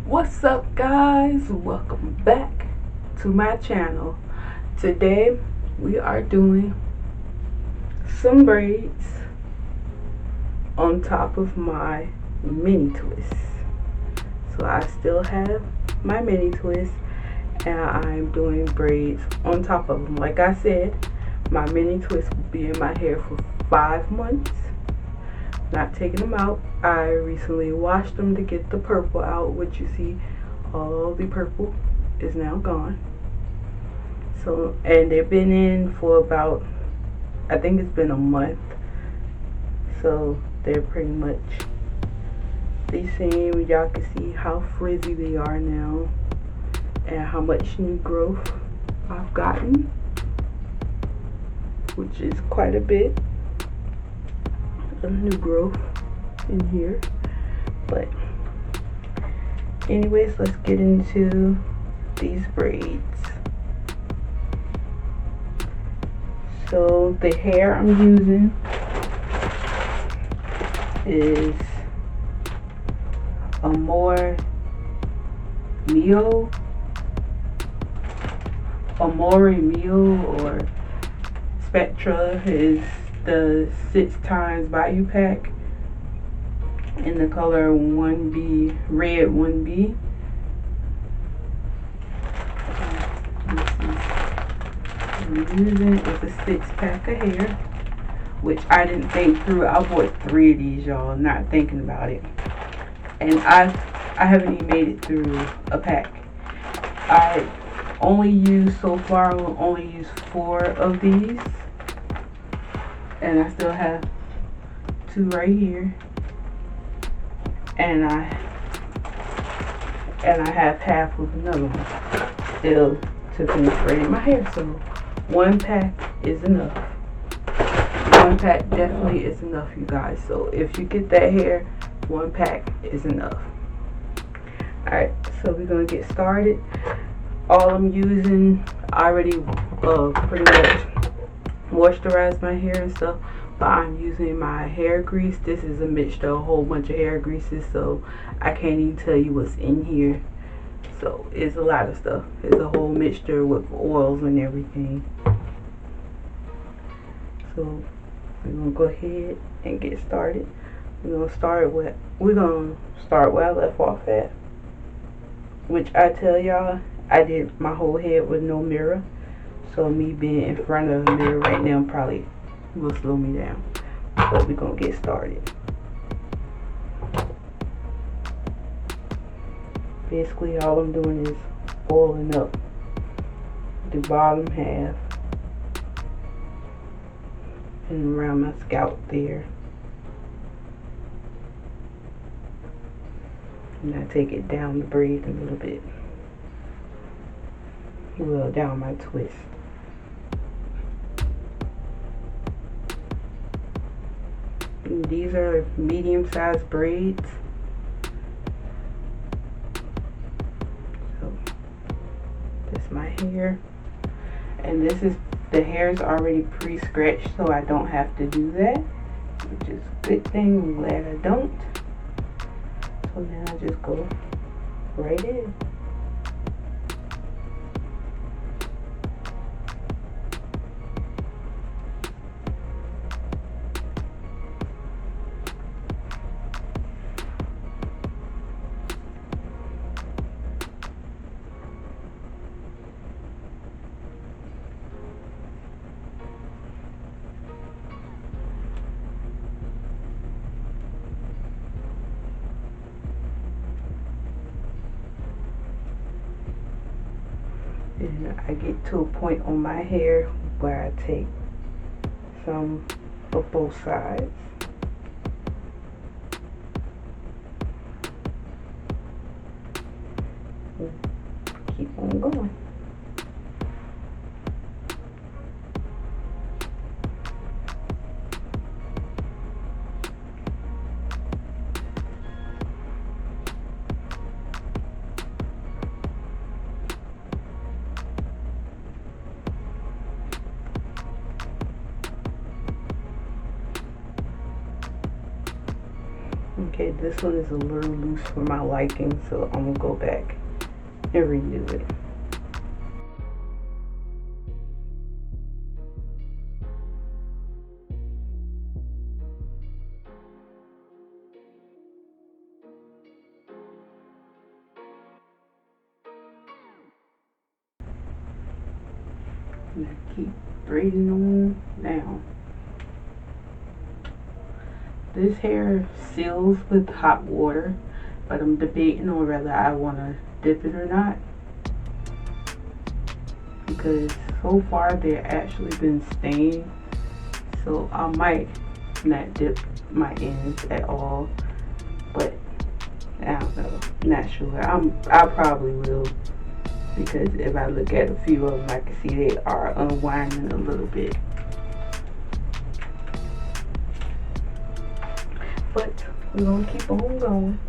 What's up, guys? Welcome back to my channel. Today we are doing some braids on top of my mini twist. So I still have my mini twist and I'm doing braids on top of them. Like I said, my mini twist will be in my hair for 5 months. Not taking them out. I recently washed them to get the purple out, which you see all the purple is now gone. So, and they've been in for about, I think it's been a month. So they're pretty much the same. Y'all can see how frizzy they are now and how much new growth I've gotten, which is quite a bit of new growth in here. But anyways, let's get into these braids. So the hair I'm using is Amore Mio or Spectra is the 6 times Bayou pack in the color 1B, red 1B. I'm using it's a 6-pack of hair, which I didn't think through. I bought 3 of these, y'all, not thinking about it, and I haven't even made it through a pack. I only used so far. I will only use 4 of these. And I still have 2 right here, and I have half of another one still to finish braiding my hair. So 1 pack is enough. 1 pack definitely is enough, you guys. So if you get that hair, 1 pack is enough. Alright, so we're gonna get started. All I'm using, I already pretty much moisturize my hair and stuff, but I'm using my hair grease. This is a mixture of a whole bunch of hair greases, so I can't even tell you what's in here. So it's a lot of stuff. It's a whole mixture with oils and everything. So we're gonna go ahead and get started. We're gonna start where I left off at, which I tell y'all, I did my whole head with no mirror. So me being in front of the mirror right now probably will slow me down. But we're going to get started. Basically all I'm doing is oiling up the bottom half and around my scalp there. And I take it down the braid a little bit. Well, down my twist. These are medium-sized braids. So that's my hair, and this is the hair is already pre-scratched, so I don't have to do that, which is a good thing. I'm glad I don't. So now I just go right in. And I get to a point on my hair where I take some of both sides. Keep on going. Okay, this one is a little loose for my liking, so I'm gonna go back and redo it. And I keep braiding on down. This hair seals with hot water, but I'm debating on whether I want to dip it or not, because so far they've actually been staying, so I might not dip my ends at all, but I don't know, not sure. I probably will, because if I look at a few of them, I can see they are unwinding a little bit. But we're gonna keep on going.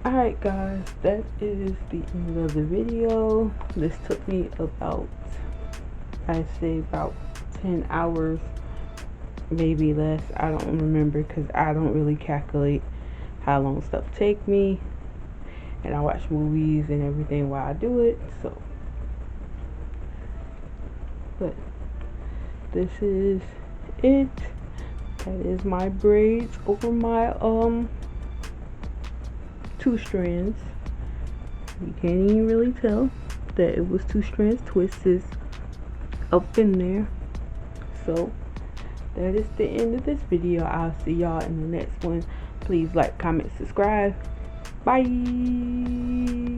Alright guys, that is the end of the video. This took me about, I'd say about 10 hours, maybe less. I don't remember, because I don't really calculate how long stuff take me, and I watch movies and everything while I do it. So, but this is it. That is my braids over my two strands. You can't even really tell that it was two strands twisted up in there. So that is the end of this video. I'll see y'all in the next one. Please like, comment, subscribe. Bye.